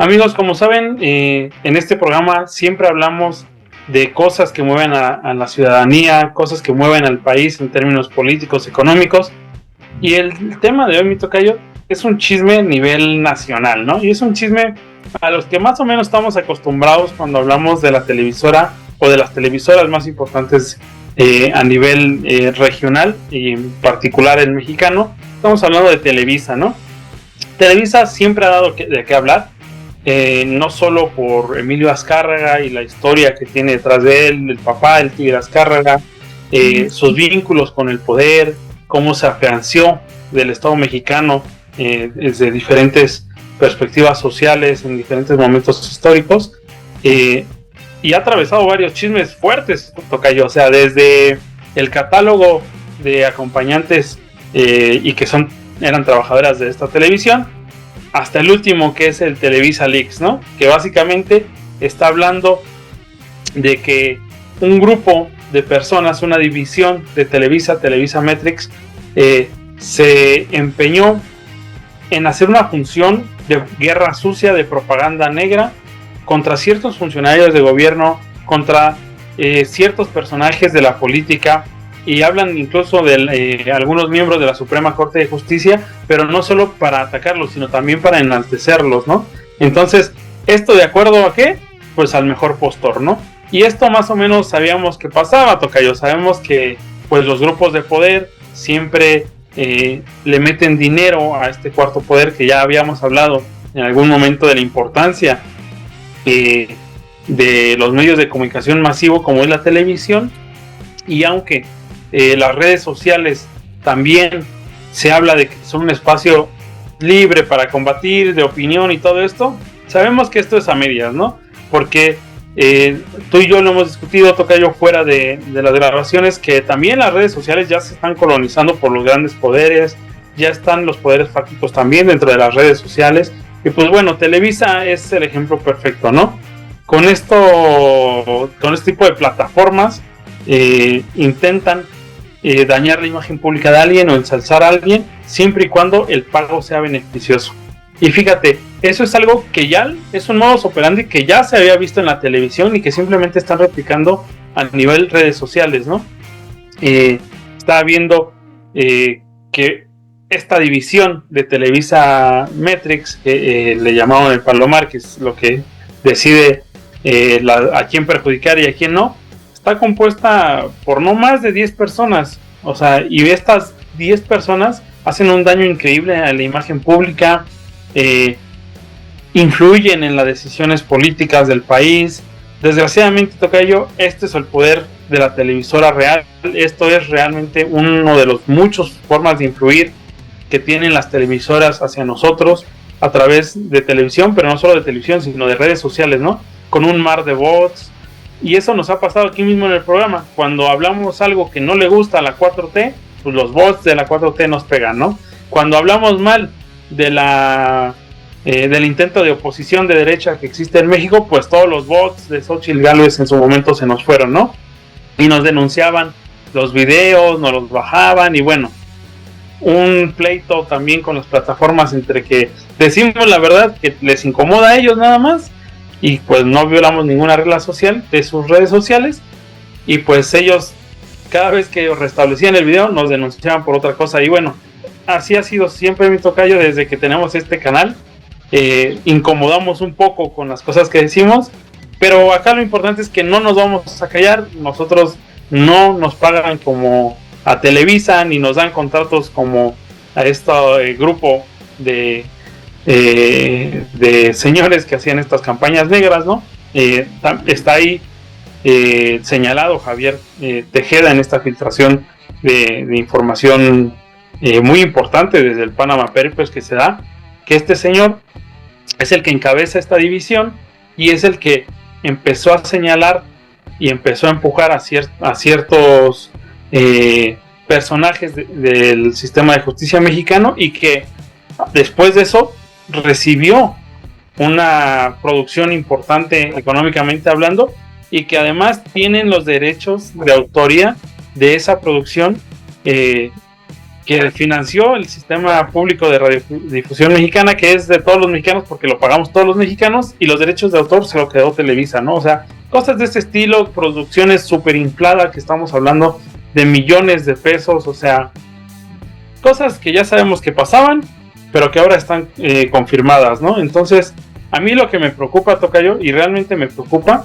Amigos, como saben, en este programa siempre hablamos de cosas que mueven a la ciudadanía, cosas que mueven al país en términos políticos, económicos. Y el tema de hoy, mi tocayo, es un chisme a nivel nacional, ¿no? Y es un chisme a los que más o menos estamos acostumbrados cuando hablamos de la televisora o de las televisoras más importantes a nivel regional y en particular el mexicano. Estamos hablando de Televisa, ¿no? Televisa siempre ha dado de qué hablar. No solo por Emilio Azcárraga y la historia que tiene detrás de él, el papá, el Tigre Azcárraga, sus vínculos con el poder, cómo se afianció del Estado mexicano desde diferentes perspectivas sociales en diferentes momentos históricos, y ha atravesado varios chismes fuertes, tocayo, o sea, desde el catálogo de acompañantes y que eran trabajadoras de esta televisión, hasta el último, que es el Televisa Leaks, ¿no? Que básicamente está hablando de que un grupo de personas, una división de Televisa Metrics, se empeñó en hacer una función de guerra sucia, de propaganda negra contra ciertos funcionarios de gobierno, contra ciertos personajes de la política, y hablan incluso de algunos miembros de la Suprema Corte de Justicia, pero no solo para atacarlos, sino también para enaltecerlos, ¿no? Entonces, ¿esto de acuerdo a qué? Pues al mejor postor, ¿no? Y esto más o menos sabíamos que pasaba, tocayo. Sabemos que pues los grupos de poder siempre le meten dinero a este cuarto poder, que ya habíamos hablado en algún momento de la importancia de los medios de comunicación masivo como es la televisión. Y aunque las redes sociales también se habla de que son un espacio libre para combatir, de opinión y todo esto, sabemos que esto es a medias, ¿no? Porque tú y yo lo hemos discutido, tocayo, fuera de las grabaciones, que también las redes sociales ya se están colonizando por los grandes poderes, ya están los poderes fácticos también dentro de las redes sociales, y pues bueno, Televisa es el ejemplo perfecto, ¿no? Con este tipo de plataformas intentan dañar la imagen pública de alguien o ensalzar a alguien, siempre y cuando el pago sea beneficioso. Y fíjate, eso es algo que ya es un modus operandi que ya se había visto en la televisión y que simplemente están replicando a nivel redes sociales, ¿no? Estaba viendo que esta división de Televisa Metrics, que le llamaban el Palomar, que es lo que decide a quién perjudicar y a quién no, está compuesta por no más de 10 personas, o sea, y estas 10 personas hacen un daño increíble a la imagen pública, influyen en las decisiones políticas del país. Desgraciadamente, tocayo, este es el poder de la televisora real. Esto es realmente uno de los muchos formas de influir que tienen las televisoras hacia nosotros a través de televisión, pero no solo de televisión, sino de redes sociales, ¿no? Con un mar de bots. Y eso nos ha pasado aquí mismo en el programa. Cuando hablamos algo que no le gusta a la 4T, pues los bots de la 4T nos pegan, ¿no? Cuando hablamos mal de del intento de oposición de derecha que existe en México, pues todos los bots de Xochitl Gálvez en su momento se nos fueron, ¿no? Y nos denunciaban los videos, nos los bajaban, y bueno, un pleito también con las plataformas entre que decimos la verdad que les incomoda a ellos nada más, y pues no violamos ninguna regla social de sus redes sociales, y pues ellos cada vez que restablecían el video nos denunciaban por otra cosa. Y bueno, así ha sido siempre, mi tocayo, desde que tenemos este canal. Incomodamos un poco con las cosas que decimos, pero acá lo importante es que no nos vamos a callar. Nosotros no nos pagan como a Televisa, ni nos dan contratos como a este grupo de señores que hacían estas campañas negras, ¿no? Está ahí señalado Javier Tejeda en esta filtración de información muy importante desde el Panama Papers que se da, que este señor es el que encabeza esta división y es el que empezó a señalar y empezó a empujar a ciertos personajes del sistema de justicia mexicano, y que después de eso recibió una producción importante económicamente hablando, y que además tienen los derechos de autoría de esa producción que financió el sistema público de radiodifusión mexicana, que es de todos los mexicanos porque lo pagamos todos los mexicanos, y los derechos de autor se lo quedó Televisa, ¿no? O sea, cosas de este estilo, producciones súper infladas, que estamos hablando de millones de pesos, o sea, cosas que ya sabemos que pasaban, pero que ahora están confirmadas, ¿no? Entonces, a mí lo que me preocupa, tocayo, y realmente me preocupa,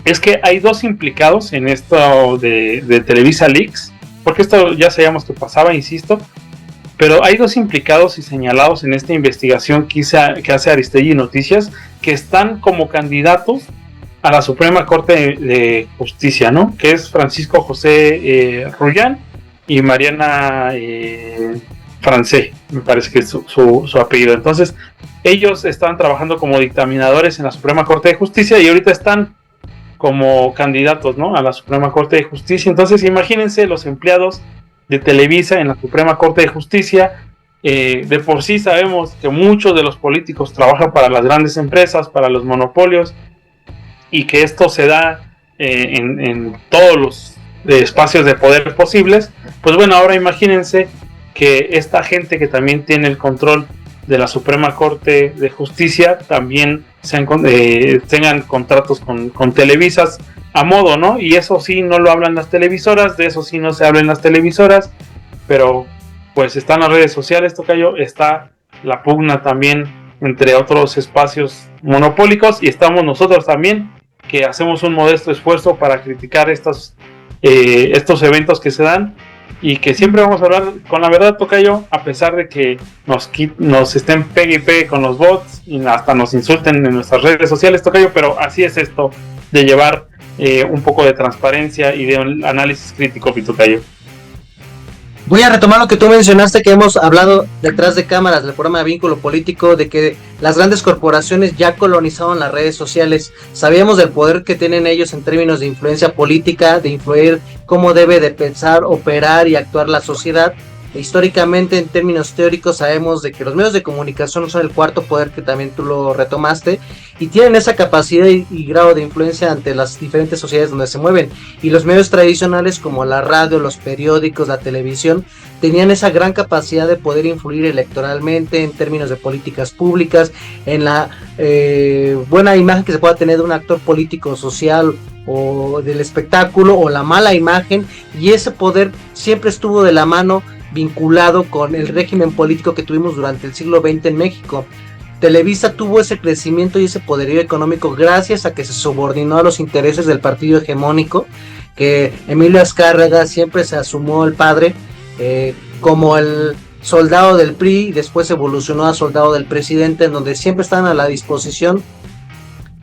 es que hay dos implicados en esto de Televisa Leaks, porque esto ya sabíamos que pasaba, insisto, pero hay dos implicados y señalados en esta investigación que hace Aristegui Noticias, que están como candidatos a la Suprema Corte de Justicia, ¿no? Que es Francisco José Rullán y Mariana Francé, me parece que es su apellido. Entonces, ellos estaban trabajando como dictaminadores en la Suprema Corte de Justicia y ahorita están como candidatos, ¿no?, a la Suprema Corte de Justicia. Entonces, imagínense los empleados de Televisa en la Suprema Corte de Justicia. De por sí sabemos que muchos de los políticos trabajan para las grandes empresas, para los monopolios, y que esto se da en todos los espacios de poder posibles. Pues bueno, ahora imagínense que esta gente que también tiene el control de la Suprema Corte de Justicia también tengan contratos con televisas a modo, ¿no? Y eso sí no lo hablan las televisoras, de eso sí no se habla en las televisoras, pero pues están las redes sociales, tocayo, está la pugna también entre otros espacios monopólicos, y estamos nosotros también, que hacemos un modesto esfuerzo para criticar estos eventos que se dan, y que siempre vamos a hablar con la verdad, tocayo, a pesar de que nos estén pegue y pegue con los bots y hasta nos insulten en nuestras redes sociales, tocayo, pero así es esto de llevar un poco de transparencia y de un análisis crítico, tocayo. Voy a retomar lo que tú mencionaste, que hemos hablado detrás de cámaras del programa de Vínculo Político, de que las grandes corporaciones ya colonizaron las redes sociales. Sabíamos del poder que tienen ellos en términos de influencia política, de influir cómo debe de pensar, operar y actuar la sociedad. Históricamente, en términos teóricos, sabemos de que los medios de comunicación son el cuarto poder, que también tú lo retomaste, y tienen esa capacidad y grado de influencia ante las diferentes sociedades donde se mueven. Y los medios tradicionales como la radio, los periódicos, la televisión, tenían esa gran capacidad de poder influir electoralmente en términos de políticas públicas, en la buena imagen que se pueda tener de un actor político social o del espectáculo, o la mala imagen, y ese poder siempre estuvo de la mano, vinculado con el régimen político que tuvimos durante el siglo XX en México. Televisa tuvo ese crecimiento y ese poderío económico gracias a que se subordinó a los intereses del partido hegemónico, que Emilio Azcárraga siempre se asumió el padre como el soldado del PRI, y después evolucionó a soldado del presidente, en donde siempre estaban a la disposición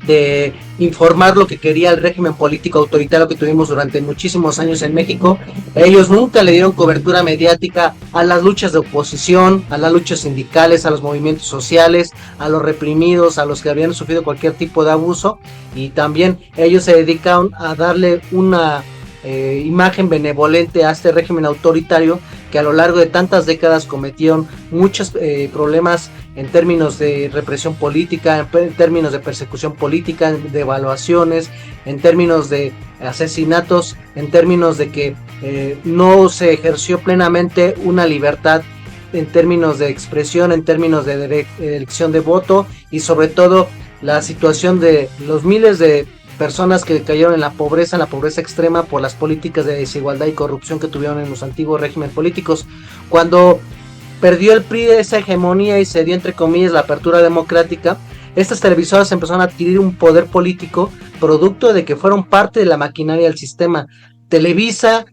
de informar lo que quería el régimen político autoritario que tuvimos durante muchísimos años en México. Ellos nunca le dieron cobertura mediática a las luchas de oposición, a las luchas sindicales, a los movimientos sociales, a los reprimidos, a los que habían sufrido cualquier tipo de abuso, y también ellos se dedicaron a darle una imagen benevolente a este régimen autoritario, que a lo largo de tantas décadas cometieron muchos problemas en términos de represión política, en términos de persecución política, de evaluaciones, en términos de asesinatos, en términos de que no se ejerció plenamente una libertad en términos de expresión, en términos de elección de voto, y sobre todo la situación de los miles de personas que cayeron en la pobreza extrema por las políticas de desigualdad y corrupción que tuvieron en los antiguos regímenes políticos. Cuando perdió el PRI esa hegemonía y se dio, entre comillas, la apertura democrática, estas televisoras empezaron a adquirir un poder político producto de que fueron parte de la maquinaria del sistema. Televisa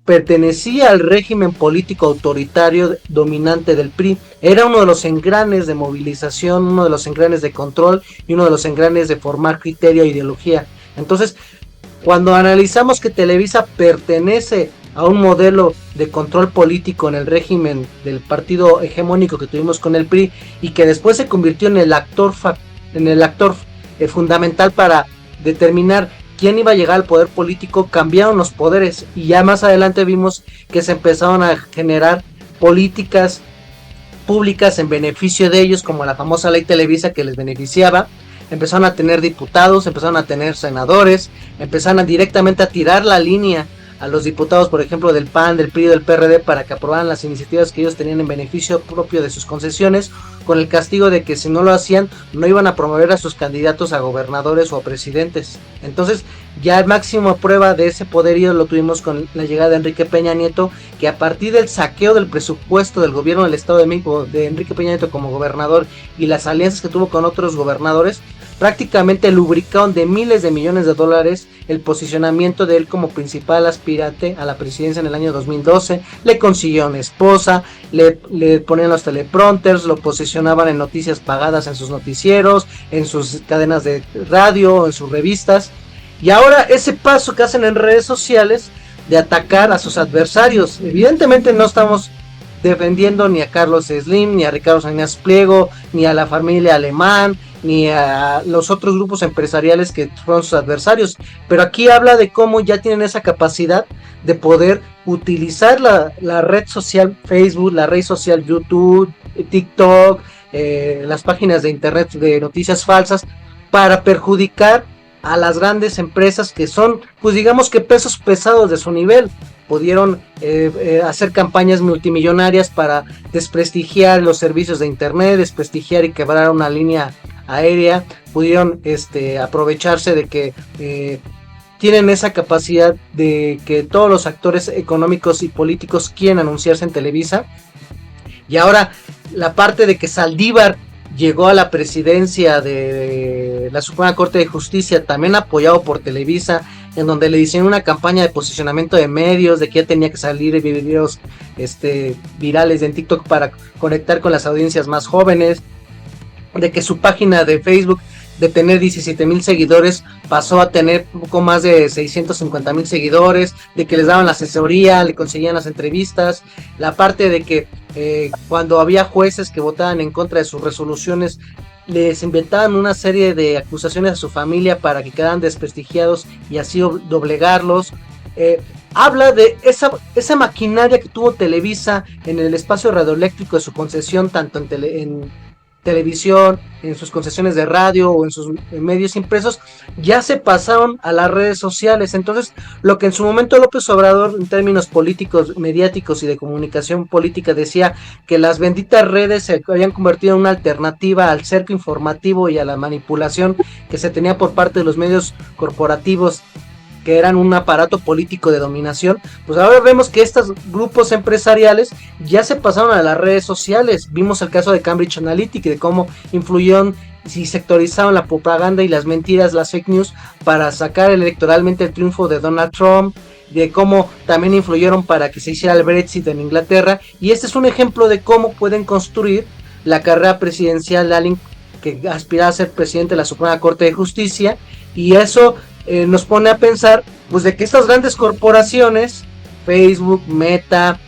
pertenecía al régimen político autoritario dominante del PRI, era uno de los engranes de movilización, uno de los engranes de control y uno de los engranes de formar criterio e ideología. Entonces, cuando analizamos que Televisa pertenece a un modelo de control político en el régimen del partido hegemónico que tuvimos con el PRI, y que después se convirtió en el actor fundamental para determinar quién iba a llegar al poder político, cambiaron los poderes, y ya más adelante vimos que se empezaron a generar políticas públicas en beneficio de ellos, como la famosa ley Televisa, que les beneficiaba. Empezaron a tener diputados, empezaron a tener senadores, empezaron directamente a tirar la línea a los diputados, por ejemplo, del PAN, del PRI, del PRD, para que aprobaran las iniciativas que ellos tenían en beneficio propio de sus concesiones, con el castigo de que si no lo hacían, no iban a promover a sus candidatos a gobernadores o a presidentes. Entonces, ya máxima prueba de ese poderío lo tuvimos con la llegada de Enrique Peña Nieto, que a partir del saqueo del presupuesto del gobierno del Estado de México, de Enrique Peña Nieto como gobernador, y las alianzas que tuvo con otros gobernadores, prácticamente lubricaron de miles de millones de dólares el posicionamiento de él como principal aspirante a la presidencia en el año 2012. Le consiguieron esposa, le ponían los teleprompters, lo posicionaban en noticias pagadas en sus noticieros, en sus cadenas de radio, en sus revistas. Y ahora ese paso que hacen en redes sociales de atacar a sus adversarios, evidentemente no estamos defendiendo ni a Carlos Slim, ni a Ricardo Salinas Pliego, ni a la familia Alemán, ni a los otros grupos empresariales que fueron sus adversarios, pero aquí habla de cómo ya tienen esa capacidad de poder utilizar la red social Facebook, la red social YouTube, TikTok, las páginas de internet de noticias falsas, para perjudicar a las grandes empresas que son, pues digamos que pesos pesados de su nivel. Pudieron hacer campañas multimillonarias para desprestigiar los servicios de internet, desprestigiar y quebrar una línea aérea. Pudieron aprovecharse de que tienen esa capacidad de que todos los actores económicos y políticos quieren anunciarse en Televisa. Y ahora la parte de que Saldívar llegó a la presidencia de la Suprema Corte de Justicia, también apoyado por Televisa, en donde le hicieron una campaña de posicionamiento de medios, de que ya tenía que salir videos virales en TikTok para conectar con las audiencias más jóvenes, de que su página de Facebook, de tener 17,000 seguidores, pasó a tener un poco más de 650,000 seguidores, de que les daban la asesoría, le conseguían las entrevistas, la parte de que cuando había jueces que votaban en contra de sus resoluciones, les inventaban una serie de acusaciones a su familia para que quedaran desprestigiados y así doblegarlos. Habla de esa maquinaria que tuvo Televisa en el espacio radioeléctrico de su concesión, tanto en televisión, en sus concesiones de radio o en sus medios impresos, ya se pasaron a las redes sociales. Entonces, lo que en su momento López Obrador, en términos políticos, mediáticos y de comunicación política, decía que las benditas redes se habían convertido en una alternativa al cerco informativo y a la manipulación que se tenía por parte de los medios corporativos, que eran un aparato político de dominación, pues ahora vemos que estos grupos empresariales ya se pasaron a las redes sociales. Vimos el caso de Cambridge Analytica, de cómo influyeron y sectorizaron la propaganda y las mentiras, las fake news, para sacar electoralmente el triunfo de Donald Trump, de cómo también influyeron para que se hiciera el Brexit en Inglaterra. Y este es un ejemplo de cómo pueden construir la carrera presidencial de alguien que aspira a ser presidente de la Suprema Corte de Justicia, y eso nos pone a pensar, pues, de que estas grandes corporaciones, Facebook, Meta,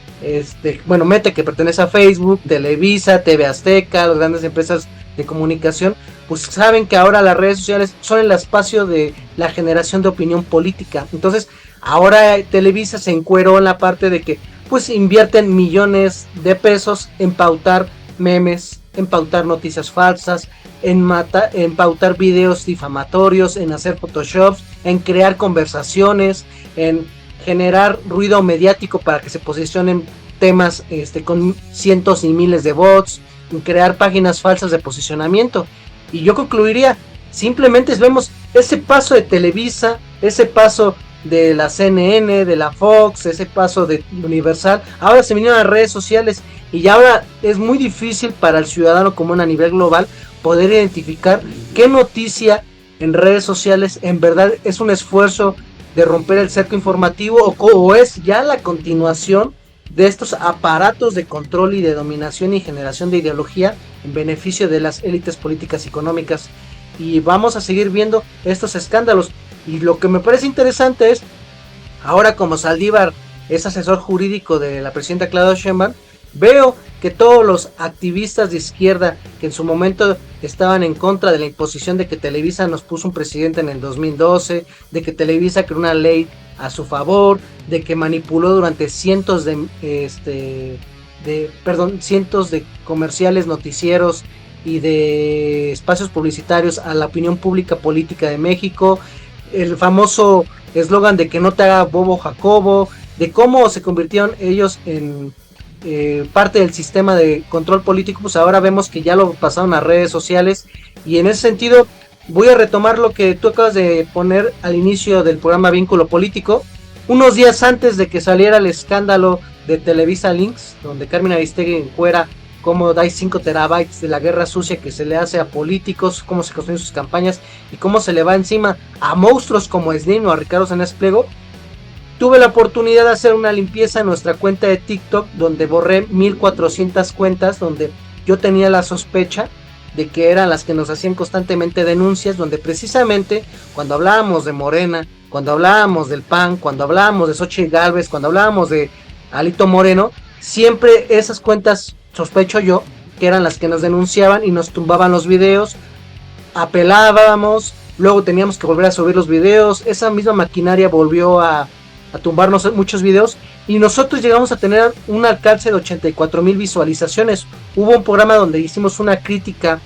Meta, que pertenece a Facebook, Televisa, TV Azteca, las grandes empresas de comunicación, pues saben que ahora las redes sociales son el espacio de la generación de opinión política. Entonces, ahora Televisa se encueró en la parte de que, pues, invierten millones de pesos en pautar memes, en pautar noticias falsas, en pautar videos difamatorios, en hacer photoshops, en crear conversaciones, en generar ruido mediático para que se posicionen temas con cientos y miles de bots, en crear páginas falsas de posicionamiento. Y yo concluiría, simplemente vemos ese paso de Televisa, ese paso de la CNN, de la Fox, ese paso de Universal, ahora se vinieron a redes sociales, y ahora es muy difícil para el ciudadano común a nivel global poder identificar qué noticia en redes sociales en verdad es un esfuerzo de romper el cerco informativo o es ya la continuación de estos aparatos de control y de dominación y generación de ideología en beneficio de las élites políticas y económicas. Y vamos a seguir viendo estos escándalos. Y lo que me parece interesante es, ahora como Saldívar es asesor jurídico de la presidenta Claudia Sheinbaum, veo que todos los activistas de izquierda que en su momento estaban en contra de la imposición de que Televisa nos puso un presidente en el 2012, de que Televisa creó una ley a su favor, de que manipuló durante cientos de comerciales, noticieros y de espacios publicitarios a la opinión pública política de México, el famoso eslogan de que no te haga bobo Jacobo, de cómo se convirtieron ellos en parte del sistema de control político, pues ahora vemos que ya lo pasaron a redes sociales, y en ese sentido voy a retomar lo que tú acabas de poner al inicio del programa Vínculo Político, unos días antes de que saliera el escándalo de Televisa Links, donde Carmen Aristegui encuera cómo hay 5 terabytes de la guerra sucia que se le hace a políticos, cómo se construyen sus campañas y cómo se le va encima a monstruos como Slim o a Ricardo Salinas Pliego. Tuve la oportunidad de hacer una limpieza en nuestra cuenta de TikTok, donde borré 1400 cuentas, donde yo tenía la sospecha de que eran las que nos hacían constantemente denuncias, donde precisamente cuando hablábamos de Morena, cuando hablábamos del PAN, cuando hablábamos de Xochitl Gálvez, cuando hablábamos de Alito Moreno, siempre esas cuentas, sospecho yo, que eran las que nos denunciaban y nos tumbaban los videos, apelábamos, luego teníamos que volver a subir los videos, esa misma maquinaria volvió a tumbarnos muchos videos, y nosotros llegamos a tener un alcance de 84,000 visualizaciones. Hubo un programa donde hicimos una crítica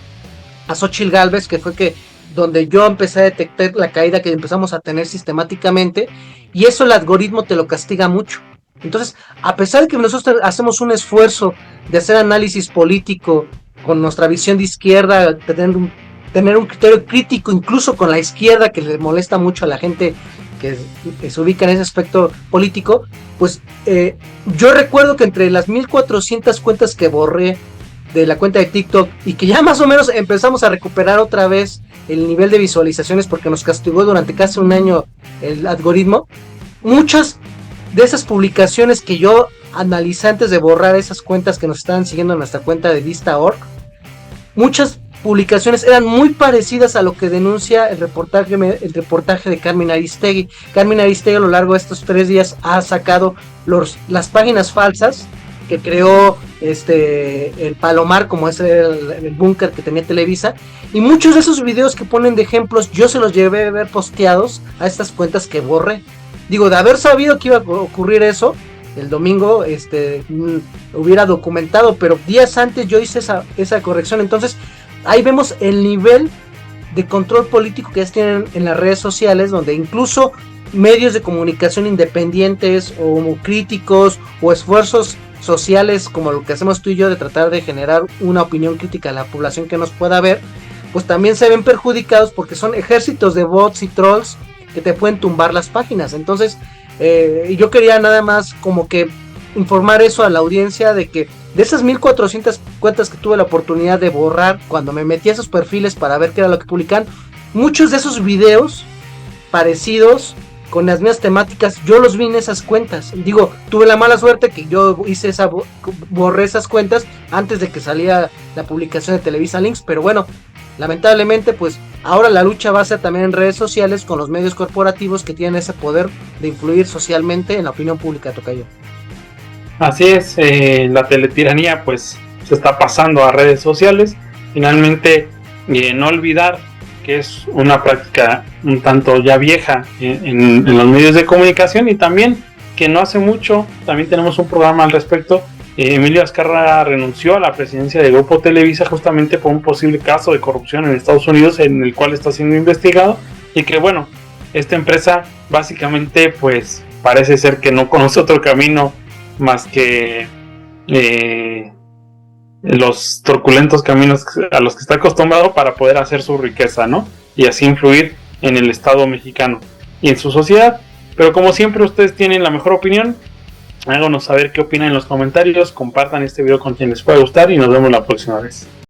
a Xochitl Gálvez, que fue donde yo empecé a detectar la caída que empezamos a tener sistemáticamente, y eso el algoritmo te lo castiga mucho. Entonces, a pesar de que nosotros hacemos un esfuerzo de hacer análisis político con nuestra visión de izquierda, tener un criterio crítico incluso con la izquierda, que le molesta mucho a la gente que se ubica en ese aspecto político, pues yo recuerdo que entre las 1400 cuentas que borré de la cuenta de TikTok, y que ya más o menos empezamos a recuperar otra vez el nivel de visualizaciones porque nos castigó durante casi un año el algoritmo, muchas de esas publicaciones que yo analicé antes de borrar esas cuentas que nos estaban siguiendo en nuestra cuenta de Vista.org, muchas publicaciones eran muy parecidas a lo que denuncia el reportaje de Carmen Aristegui. Carmen Aristegui a lo largo de estos 3 días ha sacado las páginas falsas que creó el Palomar, como es el búnker que tenía Televisa, y muchos de esos videos que ponen de ejemplos yo se los llevé a ver posteados a estas cuentas que borré. Digo, de haber sabido que iba a ocurrir eso el domingo, hubiera documentado, pero días antes yo hice esa corrección. Entonces ahí vemos el nivel de control político que ya tienen en las redes sociales, donde incluso medios de comunicación independientes o críticos o esfuerzos sociales como lo que hacemos tú y yo de tratar de generar una opinión crítica a la población que nos pueda ver, pues también se ven perjudicados porque son ejércitos de bots y trolls que te pueden tumbar las páginas. Entonces yo quería nada más como que informar eso a la audiencia, de que de esas 1400 cuentas que tuve la oportunidad de borrar cuando me metí a esos perfiles para ver qué era lo que publican, muchos de esos videos parecidos con las mismas temáticas yo los vi en esas cuentas. Digo, tuve la mala suerte que yo borré esas cuentas antes de que saliera la publicación de Televisa Links, pero bueno, lamentablemente pues ahora la lucha va a ser también en redes sociales con los medios corporativos que tienen ese poder de influir socialmente en la opinión pública, tocayo. Así es, la teletiranía pues se está pasando a redes sociales. Finalmente, no olvidar que es una práctica un tanto ya vieja en los medios de comunicación, y también que no hace mucho, también tenemos un programa al respecto. Emilio Azcárraga renunció a la presidencia de Grupo Televisa justamente por un posible caso de corrupción en Estados Unidos, en el cual está siendo investigado, y que bueno, esta empresa básicamente pues parece ser que no conoce otro camino más que los truculentos caminos a los que está acostumbrado para poder hacer su riqueza, ¿no? Y así influir en el Estado mexicano y en su sociedad. Pero como siempre, ustedes tienen la mejor opinión. Háganos saber qué opinan en los comentarios, compartan este video con quien les pueda gustar y nos vemos la próxima vez.